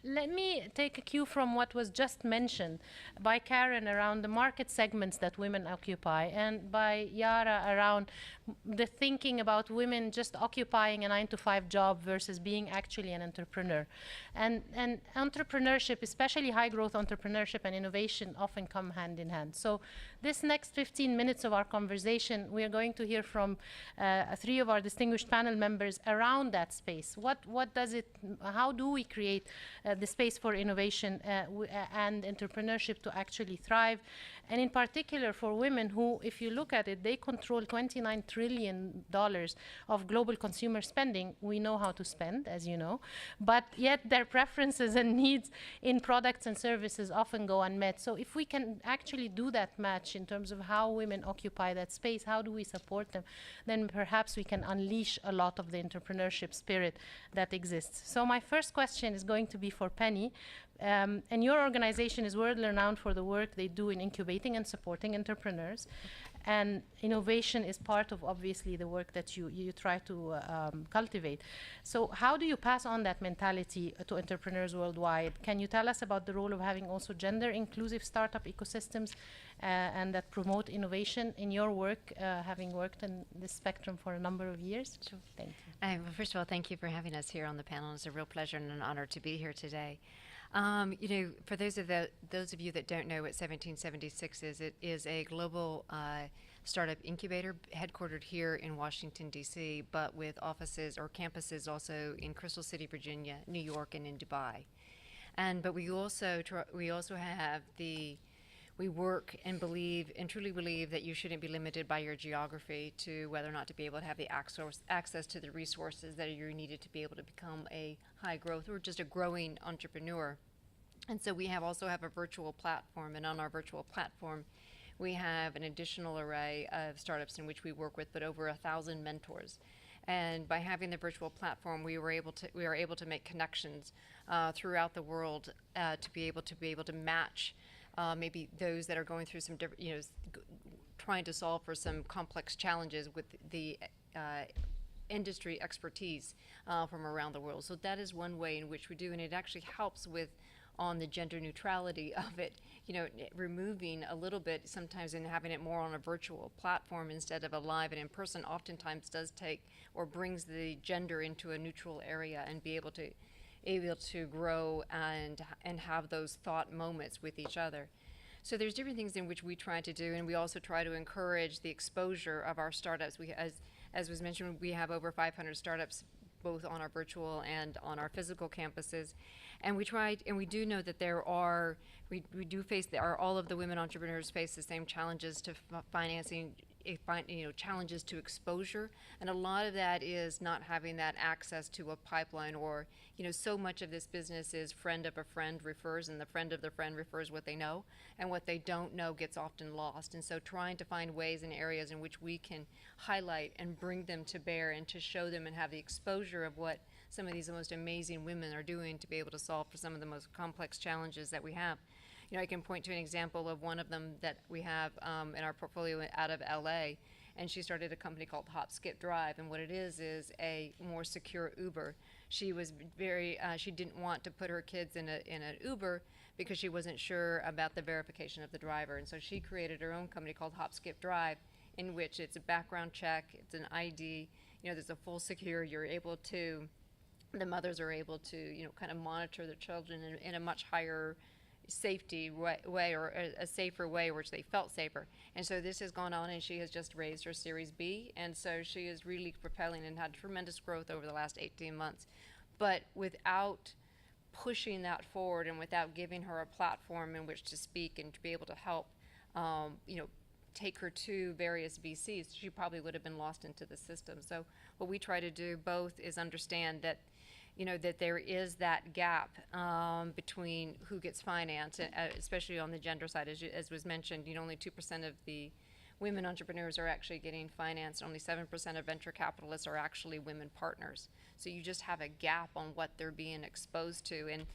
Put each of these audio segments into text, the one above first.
let me take a cue from what was just mentioned by Karen around the market segments that women occupy, and by Yara around the thinking about women just occupying a 9-to-5 job versus being actually an entrepreneur. And entrepreneurship, especially high growth entrepreneurship and innovation, often come hand in hand. So this next 15 minutes of our conversation, we are going to hear from 3 of our distinguished panel members around that space. What does it, how do we create the space for innovation and entrepreneurship to actually thrive? And in particular for women who, if you look at it, they control $29 trillion of global consumer spending. We know how to spend, as you know, but yet their preferences and needs in products and services often go unmet. So if we can actually do that match in terms of how women occupy that space, how do we support them, then perhaps we can unleash a lot of the entrepreneurship spirit that exists. So my first question is going to be for Penny. And your organization is world renowned for the work they do in incubating and supporting entrepreneurs. And innovation is part of, obviously, the work that you try to cultivate. So how do you pass on that mentality to entrepreneurs worldwide? Can you tell us about the role of having also gender-inclusive startup ecosystems and that promote innovation in your work, having worked in this spectrum for a number of years? Sure. Thank you. Well, first of all, thank you for having us here on the panel. It's a real pleasure and an honor to be here today. You know, for those of you that don't know what 1776 is, it is a global startup incubator headquartered here in Washington, D.C., but with offices or campuses also in Crystal City, Virginia, New York, and in Dubai. But we also have we work and believe and truly believe that you shouldn't be limited by your geography to whether or not to be able to have the access to the resources that are needed to be able to become a high growth or just a growing entrepreneur. And so we also have a virtual platform, and on our virtual platform we have an additional array of startups in which we work with, but over 1,000 mentors. And by having the virtual platform, we are able to make connections throughout the world to be able to match maybe those that are going through some different, trying to solve for some complex challenges with the industry expertise from around the world. So that is one way in which we do, and it actually helps with on the gender neutrality of it, removing a little bit sometimes and having it more on a virtual platform instead of a live and in person oftentimes does take or brings the gender into a neutral area and be able to grow and have those thought moments with each other. So there's different things in which we try to do, and we also try to encourage the exposure of our startups. As was mentioned, we have over 500 startups both on our virtual and on our physical campuses. And we do know that all of the women entrepreneurs face the same challenges to financing, challenges to exposure, and a lot of that is not having that access to a pipeline, or so much of this business is friend of a friend refers, and the friend of the friend refers what they know, and what they don't know gets often lost. And so trying to find ways and areas in which we can highlight and bring them to bear and to show them and have the exposure of what some of these most amazing women are doing to be able to solve for some of the most complex challenges that we have. I can point to an example of one of them that we have in our portfolio out of LA, and she started a company called Hop Skip Drive, and what it is a more secure Uber. She was she didn't want to put her kids in an Uber because she wasn't sure about the verification of the driver, and so she created her own company called Hop Skip Drive, in which it's a background check, it's an ID, there's a full secure, the mothers are able to, kind of monitor their children in a much higher safety way, or a safer way, which they felt safer. And so this has gone on, and she has just raised her Series B, and so she is really propelling and had tremendous growth over the last 18 months. But without pushing that forward and without giving her a platform in which to speak and to be able to help, take her to various VCs, she probably would have been lost into the system. So what we try to do both is understand that that there is that gap between who gets financed, especially on the gender side. As was mentioned, only 2% of the women entrepreneurs are actually getting financed. Only 7% of venture capitalists are actually women partners. So you just have a gap on what they're being exposed to. And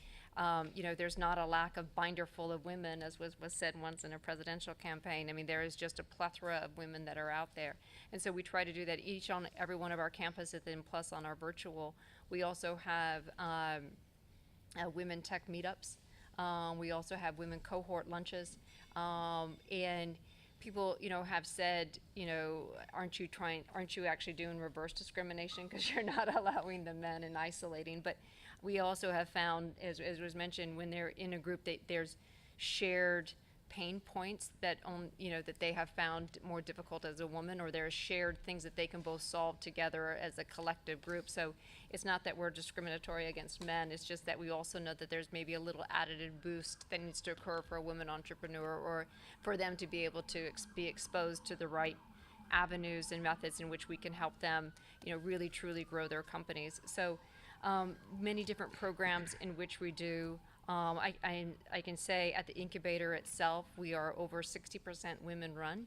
there's not a lack of binder full of women, as was said once in a presidential campaign. I mean, there is just a plethora of women that are out there. And so we try to do that each on every one of our campuses, and plus on our virtual. We also have women tech meetups. We also have women cohort lunches. And people, have said, aren't you actually doing reverse discrimination because you're not allowing the men and isolating? But we also have found, as was mentioned, when they're in a group, there's shared pain points that they have found more difficult as a woman, or there are shared things that they can both solve together as a collective group. So it's not that we're discriminatory against men, it's just that we also know that there's maybe a little additive boost that needs to occur for a woman entrepreneur, or for them to be able to be exposed to the right avenues and methods in which we can help them, really truly grow their companies. So many different programs in which we do. I can say at the incubator itself, we are over 60% women run.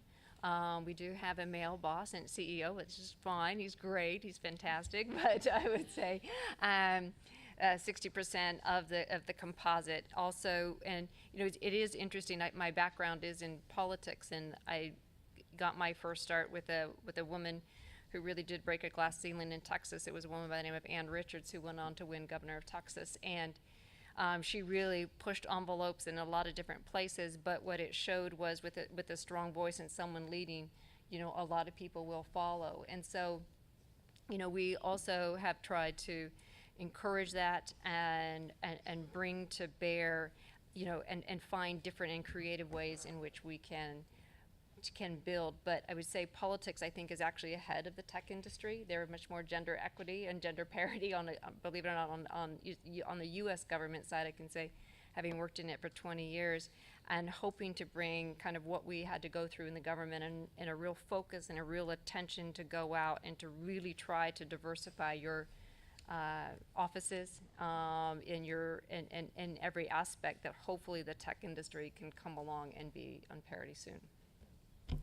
We do have a male boss and CEO, which is fine. He's great. He's fantastic. But I would say 60% of the composite. Also, and it is interesting. My background is in politics, and I got my first start with a woman who really did break a glass ceiling in Texas. It was a woman by the name of Ann Richards, who went on to win governor of Texas. And she really pushed envelopes in a lot of different places, but what it showed was with a strong voice and someone leading, a lot of people will follow. And so, we also have tried to encourage that and bring to bear, and find different and creative ways in which we can build. But I would say politics, I think, is actually ahead of the tech industry. They're much more gender equity and gender parity believe it or not, on the U.S. government side. I can say, having worked in it for 20 years, and hoping to bring kind of what we had to go through in the government, and a real focus and a real attention to go out and to really try to diversify your offices in every aspect, that hopefully the tech industry can come along and be on parity soon.